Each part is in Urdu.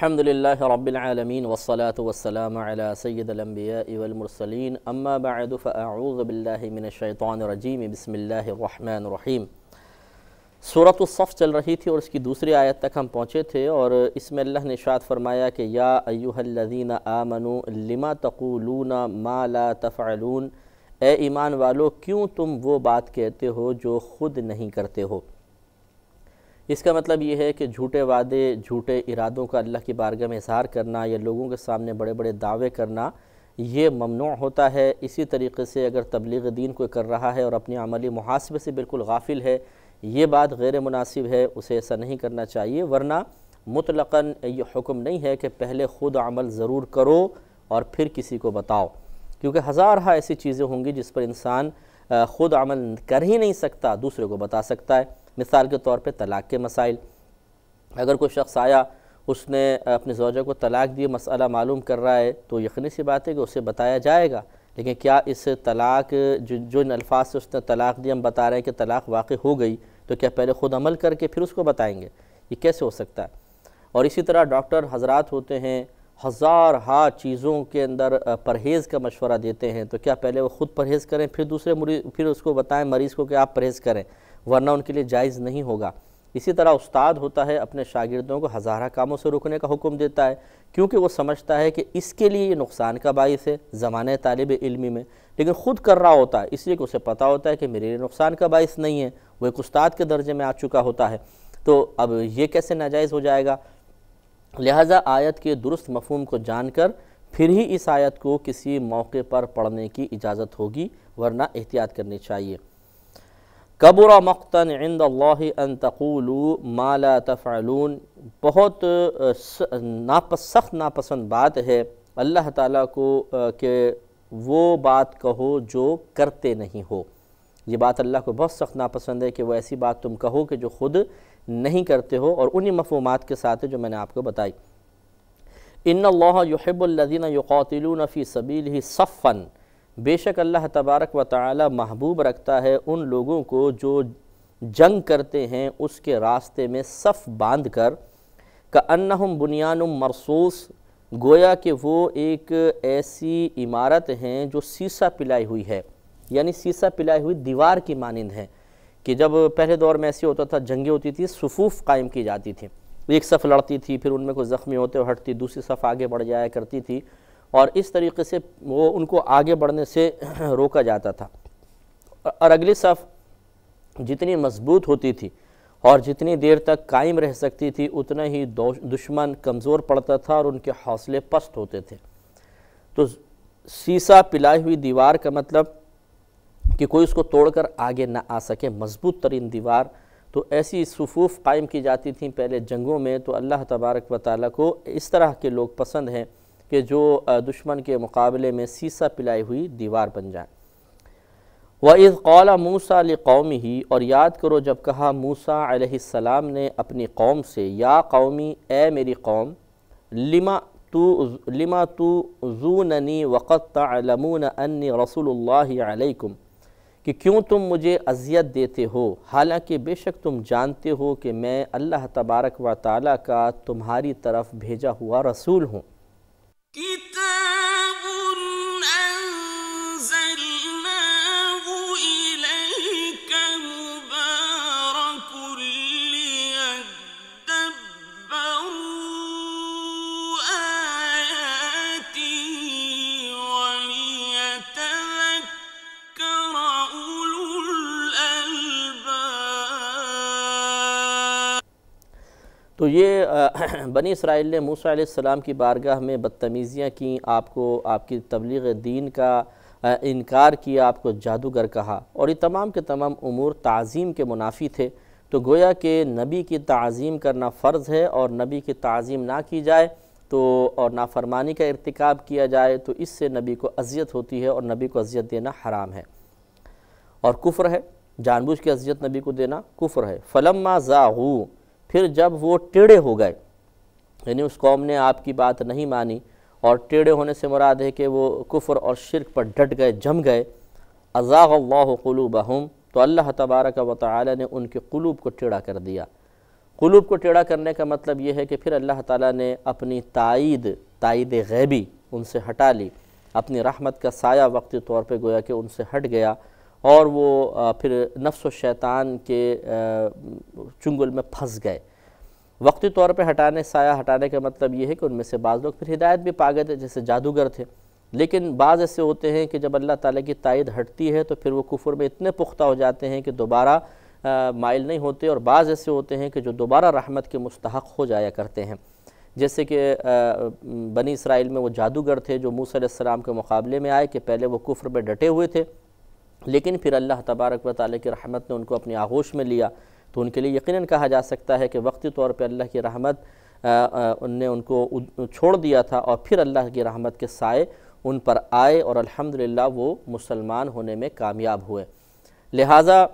الحمد للہ رب العالمین والصلاة والسلام علی سید الانبیاء والمرسلین اما بعد فاعوذ باللہ من الشیطان الرجیم بسم اللہ الرحمن الرحیم۔ سورۃ الصف چل رہی تھی اور اس کی دوسری آیت تک ہم پہنچے تھے، اور اس میں اللہ نے ارشاد فرمایا کہ یا ایھا الذین آمنوا لما تقولون ما لا تفعلون، اے ایمان والو کیوں تم وہ بات کہتے ہو جو خود نہیں کرتے ہو۔ اس کا مطلب یہ ہے کہ جھوٹے وعدے، جھوٹے ارادوں کا اللہ کی بارگاہ میں اظہار کرنا یا لوگوں کے سامنے بڑے بڑے دعوے کرنا یہ ممنوع ہوتا ہے۔ اسی طریقے سے اگر تبلیغ دین کوئی کر رہا ہے اور اپنی عملی محاسبے سے بالکل غافل ہے، یہ بات غیر مناسب ہے، اسے ایسا نہیں کرنا چاہیے، ورنہ مطلقاً یہ حکم نہیں ہے کہ پہلے خود عمل ضرور کرو اور پھر کسی کو بتاؤ، کیونکہ ہزارہ ایسی چیزیں ہوں گی جس پر انسان خود عمل کر ہی نہیں سکتا، دوسرے کو بتا سکتا ہے۔ مثال کے طور پہ طلاق کے مسائل، اگر کوئی شخص آیا، اس نے اپنی زوجہ کو طلاق دی، مسئلہ معلوم کر رہا ہے، تو یقینی سی بات ہے کہ اسے بتایا جائے گا، لیکن کیا اس طلاق جو ان الفاظ سے اس نے طلاق دی، ہم بتا رہے ہیں کہ طلاق واقع ہو گئی، تو کیا پہلے خود عمل کر کے پھر اس کو بتائیں گے؟ یہ کیسے ہو سکتا ہے؟ اور اسی طرح ڈاکٹر حضرات ہوتے ہیں، ہزارہا چیزوں کے اندر پرہیز کا مشورہ دیتے ہیں، تو کیا پہلے وہ خود پرہیز کریں پھر اس کو بتائیں مریض کو کہ آپ پرہیز کریں، ورنہ ان کے لیے جائز نہیں ہوگا۔ اسی طرح استاد ہوتا ہے، اپنے شاگردوں کو ہزارہ کاموں سے رکنے کا حکم دیتا ہے، کیونکہ وہ سمجھتا ہے کہ اس کے لیے یہ نقصان کا باعث ہے زمانہ طالب علمی میں، لیکن خود کر رہا ہوتا ہے اس لیے کہ اسے پتہ ہوتا ہے کہ میرے لیے نقصان کا باعث نہیں ہے، وہ ایک استاد کے درجے میں آ چکا ہوتا ہے، تو اب یہ کیسے ناجائز ہو جائے گا؟ لہٰذا آیت کے درست مفہوم کو جان کر پھر ہی اس آیت کو کسی موقع پر پڑھنے کی اجازت ہوگی، ورنہ احتیاط کرنی چاہیے۔ کبر مقتا عند اللہ ان تقولوا ما لا تفعلون، بہت سخت ناپسند بات ہے اللہ تعالیٰ کو کہ وہ بات کہو جو کرتے نہیں ہو۔ یہ بات اللہ کو بہت سخت ناپسند ہے کہ وہ ایسی بات تم کہو کہ جو خود نہیں کرتے ہو، اور انہی مفہومات کے ساتھ جو میں نے آپ کو بتائی۔ ان اللہ یحب الذین یقاتلون فی سبیلہ صفا، بے شک اللہ تبارک و تعالی محبوب رکھتا ہے ان لوگوں کو جو جنگ کرتے ہیں اس کے راستے میں صف باندھ کر، کأنہم بنیان مرصوص، گویا کہ وہ ایک ایسی عمارت ہیں جو سیسہ پلائی ہوئی ہے، یعنی سیسہ پلائی ہوئی دیوار کی مانند ہے، کہ جب پہلے دور میں ایسی ہوتا تھا، جنگیں ہوتی تھی، صفوف قائم کی جاتی تھی، ایک صف لڑتی تھی، پھر ان میں کوئی زخمی ہوتے ہوئے ہٹتی، دوسری صف آگے بڑھ جایا کرتی تھی، اور اس طریقے سے وہ ان کو آگے بڑھنے سے روکا جاتا تھا، اور اگلی صف جتنی مضبوط ہوتی تھی اور جتنی دیر تک قائم رہ سکتی تھی اتنا ہی دشمن کمزور پڑتا تھا اور ان کے حوصلے پست ہوتے تھے۔ تو سیسہ پلائی ہوئی دیوار کا مطلب کہ کوئی اس کو توڑ کر آگے نہ آ سکے، مضبوط ترین دیوار، تو ایسی صفوف قائم کی جاتی تھیں پہلے جنگوں میں۔ تو اللہ تبارک و تعالیٰ کو اس طرح کے لوگ پسند ہیں کہ جو دشمن کے مقابلے میں سیسہ پلائی ہوئی دیوار بن جائیں۔ وَإِذْ قَالَ مُوسَىٰ لِقَوْمِهِ، اور یاد کرو جب کہا موسیٰ علیہ السلام نے اپنی قوم سے، یا قومی، اے میری قوم، لِمَا تُؤْذُونَنِي وَقَدْ تَعْلَمُونَ أَنِّي رَسُولُ اللَّهِ عَلَيْكُمْ، کہ کیوں تم مجھے اذیت دیتے ہو، حالانکہ بے شک تم جانتے ہو کہ میں اللہ تبارک و تعالیٰ کا تمہاری طرف بھیجا ہوا رسول ہوں۔ کتاب انزلناہ الیک مبارک لیدبروا آیاتہ ولیتذکر اولو الالباب۔ تو یہ بنی اسرائیل نے موسیٰ علیہ السلام کی بارگاہ میں بدتمیزیاں کیں، آپ کو آپ کی تبلیغ دین کا انکار کیا، آپ کو جادوگر کہا، اور یہ تمام کے تمام امور تعظیم کے منافی تھے۔ تو گویا کہ نبی کی تعظیم کرنا فرض ہے، اور نبی کی تعظیم نہ کی جائے تو اور نافرمانی کا ارتکاب کیا جائے تو اس سے نبی کو اذیت ہوتی ہے، اور نبی کو اذیت دینا حرام ہے اور کفر ہے، جان بوجھ کے اذیت نبی کو دینا کفر ہے۔ فلما زاغوا، پھر جب وہ ٹیڑھے ہو گئے، یعنی اس قوم نے آپ کی بات نہیں مانی، اور ٹیڑھے ہونے سے مراد ہے کہ وہ کفر اور شرک پر ڈٹ گئے، جم گئے، ازاغ اللہ قلوبہم، تو اللہ تبارک و تعالی نے ان کے قلوب کو ٹیڑھا کر دیا۔ قلوب کو ٹیڑھا کرنے کا مطلب یہ ہے کہ پھر اللہ تعالیٰ نے اپنی تائید غیبی ان سے ہٹا لی، اپنی رحمت کا سایہ وقتی طور پہ گویا کہ ان سے ہٹ گیا، اور وہ پھر نفس و شیطان کے چنگل میں پھنس گئے۔ وقتی طور پہ سایہ ہٹانے کا مطلب یہ ہے کہ ان میں سے بعض لوگ پھر ہدایت بھی پا گئے تھے، جیسے جادوگر تھے، لیکن بعض ایسے ہوتے ہیں کہ جب اللہ تعالیٰ کی تائید ہٹتی ہے تو پھر وہ کفر میں اتنے پختہ ہو جاتے ہیں کہ دوبارہ مائل نہیں ہوتے، اور بعض ایسے ہوتے ہیں کہ جو دوبارہ رحمت کے مستحق ہو جایا کرتے ہیں، جیسے کہ بنی اسرائیل میں وہ جادوگر تھے جو موسیٰ علیہ السلام کے مقابلے میں آئے کہ پہلے وہ کفر میں ڈٹے ہوئے تھے، لیکن پھر اللہ تبارک و تعالیٰ کی رحمت نے ان کو اپنی آغوش میں لیا، تو ان کے لیے یقیناً کہا جا سکتا ہے کہ وقتی طور پہ اللہ کی رحمت نے ان کو چھوڑ دیا تھا، اور پھر اللہ کی رحمت کے سائے ان پر آئے، اور الحمدللہ وہ مسلمان ہونے میں کامیاب ہوئے۔ لہٰذا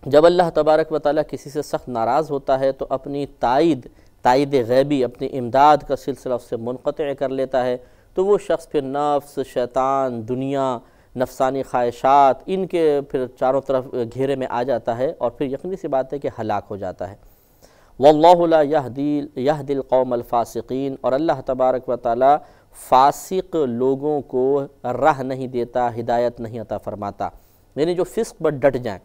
جب اللہ تبارک و تعالیٰ کسی سے سخت ناراض ہوتا ہے تو اپنی تائید غیبی، اپنی امداد کا سلسلہ اس سے منقطع کر لیتا ہے، تو وہ شخص پھر نفس، شیطان، دنیا، نفسانی خواہشات، ان کے پھر چاروں طرف گھیرے میں آ جاتا ہے، اور پھر یقینی سی بات ہے کہ ہلاک ہو جاتا ہے۔ واللہ لا یہدی القوم الفاسقین، اور اللہ تبارک و تعالیٰ فاسق لوگوں کو راہ نہیں دیتا، ہدایت نہیں عطا فرماتا، یعنی جو فسق پر ڈٹ جائیں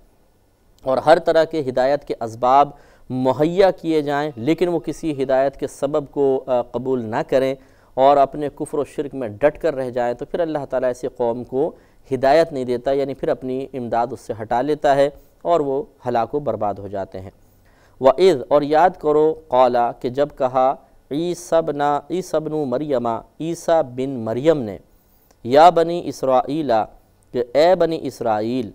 اور ہر طرح کے ہدایت کے اسباب مہیا کیے جائیں، لیکن وہ کسی ہدایت کے سبب کو قبول نہ کریں اور اپنے کفر و شرک میں ڈٹ کر رہ جائیں، تو پھر اللہ تعالیٰ ایسی قوم کو ہدایت نہیں دیتا، یعنی پھر اپنی امداد اس سے ہٹا لیتا ہے، اور وہ ہلاک و برباد ہو جاتے ہیں۔ وَإِذْ، اور یاد کرو، قَالَ، کہ جب کہا عیسیٰ بن مریم، عیسیٰ بن مریم نے، یا بنی اسرائیل، کہ اے بنی اسرائیل،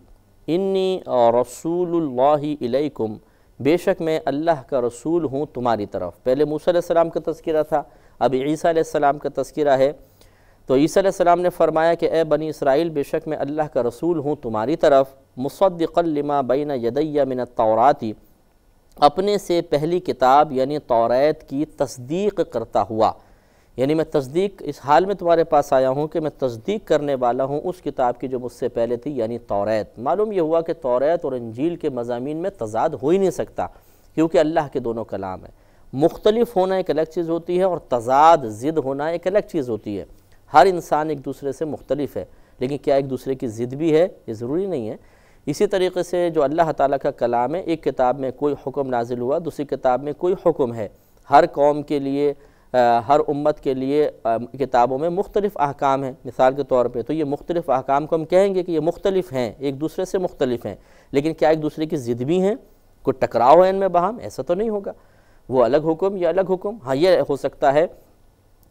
انی رسول اللہ الیکم، بے شک میں اللہ کا رسول ہوں تمہاری طرف۔ پہلے موسیٰ علیہ السلام کا تذکرہ تھا، اب عیسیٰ علیہ السلام کا تذکرہ ہے، تو عیسیٰ علیہ السلام نے فرمایا کہ اے بنی اسرائیل، بے شک میں اللہ کا رسول ہوں تمہاری طرف، مصدقا لما بین یدی من التوراۃ، اپنے سے پہلی کتاب یعنی توریت کی تصدیق کرتا ہوا، یعنی میں تصدیق اس حال میں تمہارے پاس آیا ہوں کہ میں تصدیق کرنے والا ہوں اس کتاب کی جو مجھ سے پہلے تھی، یعنی توریت۔ معلوم یہ ہوا کہ توریت اور انجیل کے مضامین میں تضاد ہو ہی نہیں سکتا، کیونکہ اللہ کے دونوں کلام ہیں۔ مختلف ہونا ایک الگ چیز ہوتی ہے، اور تضاد، ضد ہونا ایک الگ چیز ہوتی ہے۔ ہر انسان ایک دوسرے سے مختلف ہے، لیکن کیا ایک دوسرے کی ضد بھی ہے؟ یہ ضروری نہیں ہے۔ اسی طریقے سے جو اللہ تعالیٰ کا کلام ہے، ایک کتاب میں کوئی حکم نازل ہوا، دوسری کتاب میں کوئی حکم ہے۔ ہر قوم کے لیے، ہر امت کے لیے کتابوں میں مختلف احکام ہیں۔ مثال کے طور پہ تو یہ مختلف احکام کو ہم کہیں گے کہ یہ مختلف ہیں، ایک دوسرے سے مختلف ہیں، لیکن کیا ایک دوسرے کی ضد بھی ہیں؟ کوئی ٹکراؤ ہے ان میں باہم؟ ایسا تو نہیں ہوگا۔ وہ الگ حکم، یہ الگ حکم۔ ہاں، یہ ہو سکتا ہے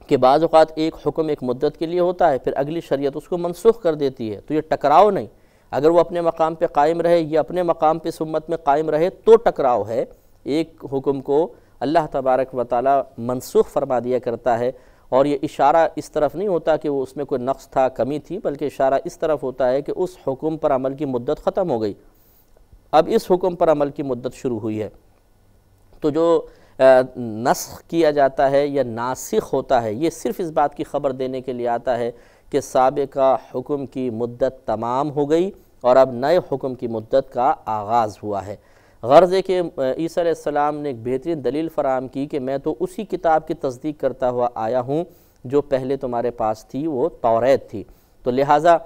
کہ بعض اوقات ایک حکم ایک مدت کے لیے ہوتا ہے، پھر اگلی شریعت اس کو منسوخ کر دیتی ہے، تو یہ ٹکراؤ نہیں۔ اگر وہ اپنے مقام پہ قائم رہے، یہ اپنے مقام پہ اس امت میں قائم رہے، تو ٹکراؤ ہے۔ ایک حکم کو اللہ تبارک و تعالی منسوخ فرما دیا کرتا ہے، اور یہ اشارہ اس طرف نہیں ہوتا کہ وہ اس میں کوئی نقص تھا، کمی تھی، بلکہ اشارہ اس طرف ہوتا ہے کہ اس حکم پر عمل کی مدت ختم ہو گئی، اب اس حکم پر عمل کی مدت شروع ہوئی ہے۔ تو جو نسخ کیا جاتا ہے یا ناسخ ہوتا ہے، یہ صرف اس بات کی خبر دینے کے لیے آتا ہے کہ سابقہ حکم کی مدت تمام ہو گئی اور اب نئے حکم کی مدت کا آغاز ہوا ہے۔ غرض ہے کہ عیسیٰ علیہ السلام نے ایک بہترین دلیل فراہم کی کہ میں تو اسی کتاب کی تصدیق کرتا ہوا آیا ہوں جو پہلے تمہارے پاس تھی، وہ توریت تھی۔ تو لہٰذا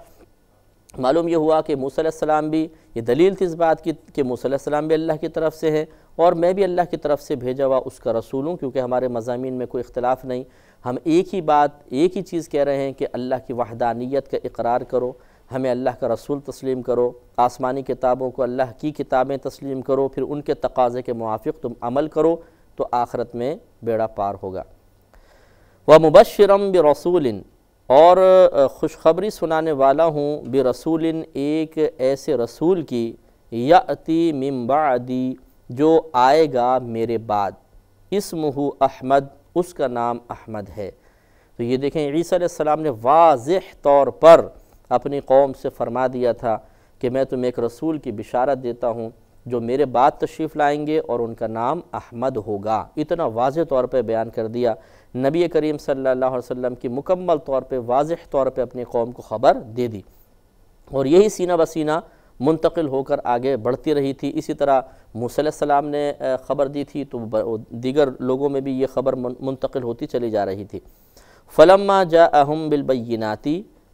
معلوم یہ ہوا کہ موسیٰ علیہ السلام بھی، یہ دلیل تھی اس بات کی کہ موسیٰ علیہ السلام بھی اللہ کی طرف سے ہیں، اور میں بھی اللہ کی طرف سے بھیجا ہوا اس کا رسول ہوں، کیونکہ ہمارے مضامین میں کوئی اختلاف نہیں۔ ہم ایک ہی بات، ایک ہی چیز کہہ رہے ہیں کہ اللہ کی وحدانیت کا اقرار کرو، ہمیں اللہ کا رسول تسلیم کرو، آسمانی کتابوں کو اللہ کی کتابیں تسلیم کرو، پھر ان کے تقاضے کے موافق تم عمل کرو، تو آخرت میں بیڑا پار ہوگا۔ وَمُبَشِّرًا بِرَسُولٍ، اور خوشخبری سنانے والا ہوں، برسول، ایک ایسے رسول کی، یأتی من بعدی، جو آئے گا میرے بعد، اسمہ احمد، اس کا نام احمد ہے۔ تو یہ دیکھیں عیسیٰ علیہ السلام نے واضح طور پر اپنی قوم سے فرما دیا تھا کہ میں تمہیں ایک رسول کی بشارت دیتا ہوں جو میرے بعد تشریف لائیں گے، اور ان کا نام احمد ہوگا۔ اتنا واضح طور پہ بیان کر دیا، نبی کریم صلی اللہ علیہ وسلم کی مکمل طور پہ واضح طور پہ اپنی قوم کو خبر دے دی، اور یہی سینہ بسینہ منتقل ہو کر آگے بڑھتی رہی تھی۔ اسی طرح موسیٰ علیہ السلام نے خبر دی تھی تو دیگر لوگوں میں بھی یہ خبر منتقل ہوتی چلی جا رہی تھی۔ فلما جاءہم بالبینات،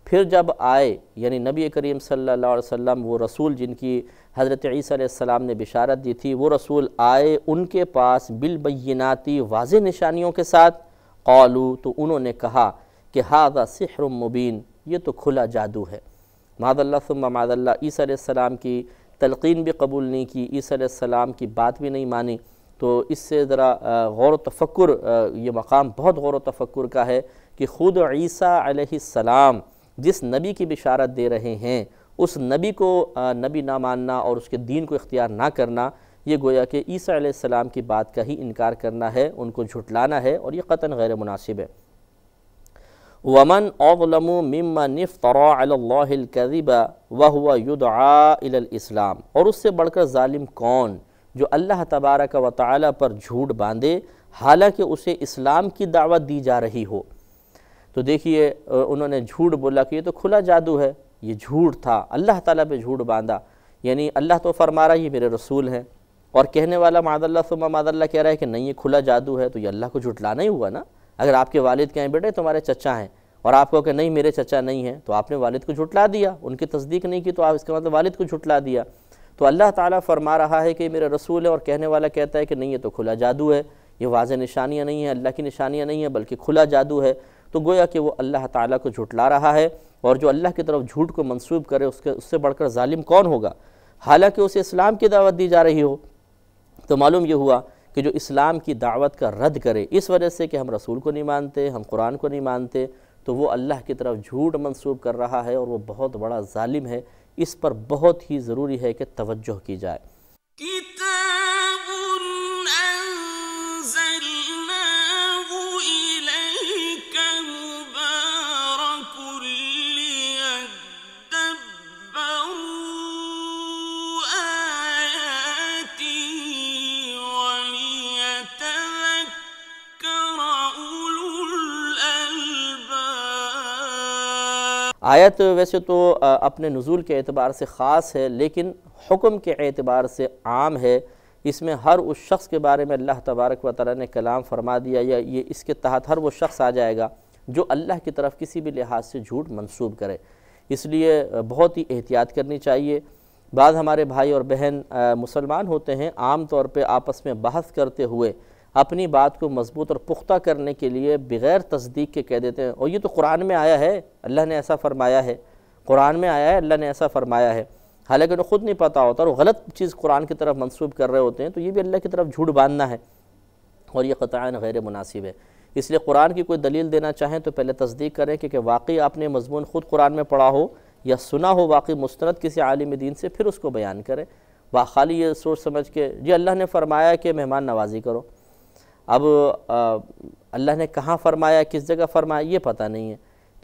پھر جب آئے یعنی نبی کریم صلی اللہ علیہ وسلم، وہ رسول جن کی حضرت عیسیٰ علیہ السلام نے بشارت دی تھی، وہ رسول آئے ان کے پاس بالبینات، واضح نشانیوں کے ساتھ، قالوا، تو انہوں نے کہا کہ ھذا سحر مبین، یہ تو کھلا جادو ہے۔ معاذ اللہ ثم معاذ اللہ، عیسیٰ علیہ السلام کی تلقین بھی قبول نہیں کی، عیسیٰ علیہ السلام کی بات بھی نہیں مانی۔ تو اس سے ذرا غور و تفکر، یہ مقام بہت غور و تفکر کا ہے کہ خود عیسیٰ علیہ السلام جس نبی کی بشارت دے رہے ہیں، اس نبی کو نبی نہ ماننا اور اس کے دین کو اختیار نہ کرنا، یہ گویا کہ عیسیٰ علیہ السلام کی بات کا ہی انکار کرنا ہے، ان کو جھٹلانا ہے، اور یہ قطعاً غیر مناسب ہے۔ وَمَنْ أَظْلَمُ مِمَّنِ افْتَرَىٰ عَلَى اللَّهِ الْكَذِبَ وَهُوَ يُدْعَىٰ إِلَى الْإِسْلَامِ، اور اس سے بڑھ کر ظالم کون جو اللہ تبارک و تعالی پر جھوٹ باندھے حالانکہ اسے اسلام کی دعوت دی جا رہی ہو۔ تو دیکھیے انہوں نے جھوٹ بولا کہ یہ تو کھلا جادو ہے، یہ جھوٹ تھا، اللہ تعالیٰ پہ جھوٹ باندھا، یعنی اللہ تو فرما رہا ہے یہ میرے رسول ہیں، اور کہنے والا معاذ اللہ ثم معاذ اللہ کہہ رہا ہے کہ نہیں یہ کھلا جادو ہے، تو یہ اللہ کو جھٹلانا ہی ہوا نا۔ اگر آپ کے والد کہیں بیٹے تمہارے چچا ہیں، اور آپ کو کہ نہیں میرے چچا نہیں ہیں، تو آپ نے والد کو جھٹلا دیا، ان کی تصدیق نہیں کی، تو آپ اس کا مطلب والد کو جھٹلا دیا۔ تو اللہ تعالیٰ فرما رہا ہے کہ یہ میرے رسول ہے، اور کہنے والا کہتا ہے کہ نہیں یہ تو کھلا جادو ہے، یہ واضح نشانیاں نہیں ہیں، اللہ کی نشانیاں نہیں ہیں بلکہ کھلا جادو ہے۔ تو گویا کہ وہ اللہ تعالیٰ کو جھٹلا رہا ہے، اور جو اللہ کی طرف جھوٹ کو منسوب کرے اس سے بڑھ کر ظالم کون ہوگا، حالانکہ اسے اسلام کی دعوت دی جا رہی ہو۔ تو معلوم یہ ہوا کہ جو اسلام کی دعوت کا رد کرے اس وجہ سے کہ ہم رسول کو نہیں مانتے، ہم قرآن کو نہیں مانتے، تو وہ اللہ کی طرف جھوٹ منسوب کر رہا ہے، اور وہ بہت بڑا ظالم ہے۔ اس پر بہت ہی ضروری ہے کہ توجہ کی جائے۔ کتاب انزلناہ الیک مبارک لیدبروا آیاتہ ولیتذکر اولو الالباب۔ آیت ویسے تو اپنے نزول کے اعتبار سے خاص ہے، لیکن حکم کے اعتبار سے عام ہے۔ اس میں ہر اس شخص کے بارے میں اللہ تبارک و تعالیٰ نے کلام فرما دیا، یا یہ اس کے تحت ہر وہ شخص آ جائے گا جو اللہ کی طرف کسی بھی لحاظ سے جھوٹ منسوب کرے۔ اس لیے بہت ہی احتیاط کرنی چاہیے۔ بعض ہمارے بھائی اور بہن مسلمان ہوتے ہیں، عام طور پہ آپس میں بحث کرتے ہوئے اپنی بات کو مضبوط اور پختہ کرنے کے لیے بغیر تصدیق کے کہہ دیتے ہیں اور یہ تو قرآن میں آیا ہے، اللہ نے ایسا فرمایا ہے، قرآن میں آیا ہے، اللہ نے ایسا فرمایا ہے، حالانکہ انہیں خود نہیں پتہ ہوتا اور وہ غلط چیز قرآن کی طرف منسوب کر رہے ہوتے ہیں، تو یہ بھی اللہ کی طرف جھوٹ باندھنا ہے اور یہ قطعاً غیر مناسب ہے۔ اس لیے قرآن کی کوئی دلیل دینا چاہیں تو پہلے تصدیق کریں کہ واقعی آپ نے مضمون خود قرآن میں پڑھا ہو یا سنا ہو واقعی مستند کسی عالم دین سے، پھر اس کو بیان کریں۔ خالی یہ سوچ سمجھ کے جی اللہ نے فرمایا کہ مہمان نوازی کرو، اب اللہ نے کہاں فرمایا، کس جگہ فرمایا، یہ پتہ نہیں ہے،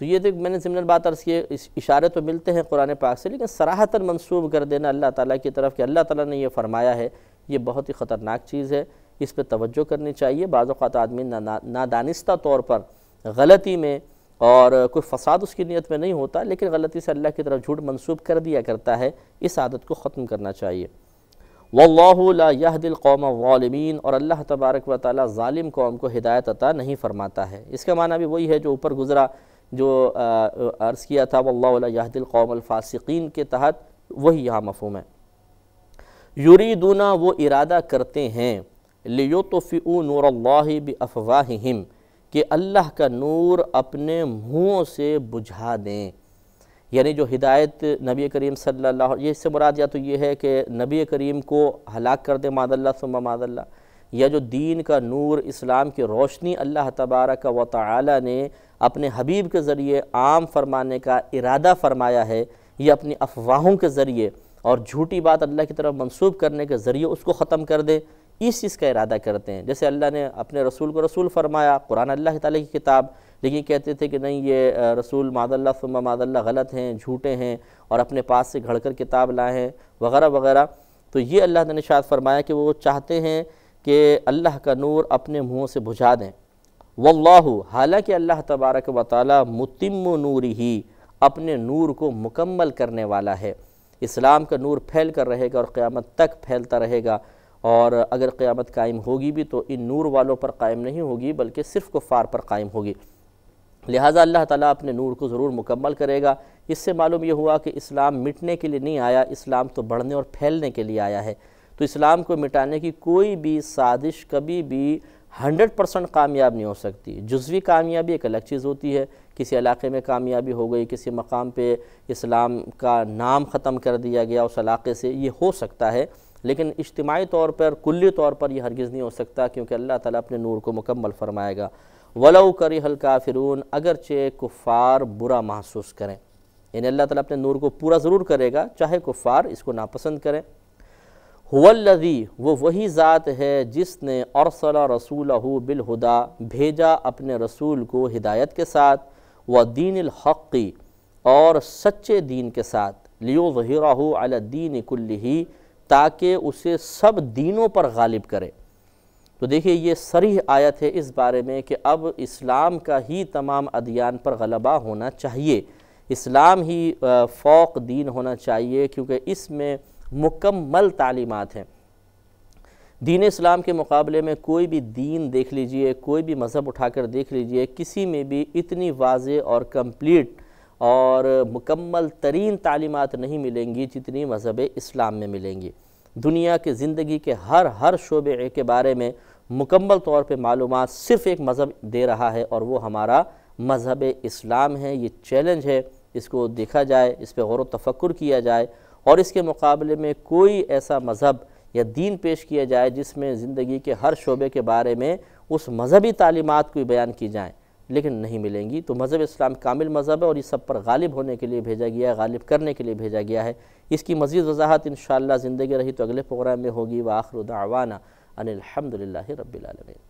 تو یہ دیکھ میں نے ضمن بات عرض کی، اشارے تو ملتے ہیں قرآن پاک سے، لیکن صراحتاً منسوب کر دینا اللہ تعالیٰ کی طرف کہ اللہ تعالیٰ نے یہ فرمایا ہے، یہ بہت ہی خطرناک چیز ہے، اس پہ توجہ کرنی چاہیے۔ بعض اوقات آدمی نادانستہ طور پر غلطی میں اور کوئی فساد اس کی نیت میں نہیں ہوتا، لیکن غلطی سے اللہ کی طرف جھوٹ منسوب کر دیا کرتا ہے، اس عادت کو ختم کرنا چاہیے۔ واللہ لا یہدی القوم الظالمین، اور اللہ تبارک و تعالیٰ ظالم قوم کو ہدایت عطا نہیں فرماتا ہے۔ اس کا معنی بھی وہی ہے جو اوپر گزرا، جو عرض کیا تھا واللہ لا یہدی القوم الفاسقین کے تحت، وہی یہاں مفہوم ہے۔ یریدون، وہ ارادہ کرتے ہیں، لیطفئوا نور اللہ بافواہہم، کہ اللہ کا نور اپنے منہوں سے بجھا دیں، یعنی جو ہدایت نبی کریم صلی اللہ علیہ وسلم، یہ اس سے مراد یا تو یہ ہے کہ نبی کریم کو ہلاک کر دے معاذ اللہ ثم معاذ اللہ، یا جو دین کا نور، اسلام کی روشنی اللہ تبارک و تعالی نے اپنے حبیب کے ذریعے عام فرمانے کا ارادہ فرمایا ہے، یہ اپنی افواہوں کے ذریعے اور جھوٹی بات اللہ کی طرف منسوب کرنے کے ذریعے اس کو ختم کر دے، اس چیز کا ارادہ کرتے ہیں۔ جیسے اللہ نے اپنے رسول کو رسول فرمایا، قرآن اللہ تعالیٰ کی کتاب، لیکن کہتے تھے کہ نہیں یہ رسول معاذ اللہ ثم معاذ اللہ غلط ہیں، جھوٹے ہیں، اور اپنے پاس سے گھڑ کر کتاب لائے ہیں وغیرہ وغیرہ۔ تو یہ اللہ نے ارشاد فرمایا کہ وہ چاہتے ہیں کہ اللہ کا نور اپنے منہوں سے بجھا دیں۔ واللہ، حالانکہ اللہ تبارک و تعالی متم نورہ، اپنے نور کو مکمل کرنے والا ہے، اسلام کا نور پھیل کر رہے گا اور قیامت تک پھیلتا رہے گا، اور اگر قیامت قائم ہوگی بھی تو ان نور والوں پر قائم نہیں ہوگی بلکہ صرف کفار پر قائم ہوگی۔ لہٰذا اللہ تعالیٰ اپنے نور کو ضرور مکمل کرے گا۔ اس سے معلوم یہ ہوا کہ اسلام مٹنے کے لیے نہیں آیا، اسلام تو بڑھنے اور پھیلنے کے لیے آیا ہے۔ تو اسلام کو مٹانے کی کوئی بھی سازش کبھی بھی 100% کامیاب نہیں ہو سکتی۔ جزوی کامیابی ایک الگ چیز ہوتی ہے، کسی علاقے میں کامیابی ہو گئی، کسی مقام پہ اسلام کا نام ختم کر دیا گیا اس علاقے سے، یہ ہو سکتا ہے، لیکن اجتماعی طور پر کلی طور پر یہ ہرگز نہیں ہو سکتا، کیونکہ اللہ تعالیٰ اپنے نور کو مکمل فرمائے گا۔ وَلَوْ كَرِهَ الْكَافِرُونَ، اگرچہ کفار برا محسوس کریں، یعنی اللہ تعالیٰ اپنے نور کو پورا ضرور کرے گا چاہے کفار اس کو ناپسند کریں۔ هُوَ الَّذِي، وہ وہی ذات ہے جس نے أَرْسَلَ رَسُولَهُ بِالْهُدَى، بھیجا اپنے رسول کو ہدایت کے ساتھ، وَدِينِ الْحَقِّ، اور سچے دین کے ساتھ، لِيُظْهِرَهُ عَلَى الدِّينِ كُلِّهِ، تاکہ اسے سب دینوں پر غالب کرے۔ تو دیکھیے یہ صریح آیت ہے اس بارے میں کہ اب اسلام کا ہی تمام ادیان پر غلبہ ہونا چاہیے، اسلام ہی فوق دین ہونا چاہیے، کیونکہ اس میں مکمل تعلیمات ہیں۔ دین اسلام کے مقابلے میں کوئی بھی دین دیکھ لیجئے، کوئی بھی مذہب اٹھا کر دیکھ لیجئے، کسی میں بھی اتنی واضح اور کمپلیٹ اور مکمل ترین تعلیمات نہیں ملیں گی جتنی مذہب اسلام میں ملیں گی۔ دنیا کے زندگی کے ہر شعبے کے بارے میں مکمل طور پہ معلومات صرف ایک مذہب دے رہا ہے، اور وہ ہمارا مذہب اسلام ہے۔ یہ چیلنج ہے، اس کو دیکھا جائے، اس پہ غور و تفکر کیا جائے، اور اس کے مقابلے میں کوئی ایسا مذہب یا دین پیش کیا جائے جس میں زندگی کے ہر شعبے کے بارے میں اس مذہبی تعلیمات کو بیان کی جائیں، لیکن نہیں ملیں گی۔ تو مذہب اسلام کامل مذہب ہے، اور یہ سب پر غالب ہونے کے لیے بھیجا گیا ہے، غالب کرنے کے لیے بھیجا گیا ہے۔ اس کی مزید وضاحت انشاءاللہ زندگی رہی تو اگلے پروگرام میں ہوگی۔ وآخر دعوانا ان الحمدللہ رب العالمین۔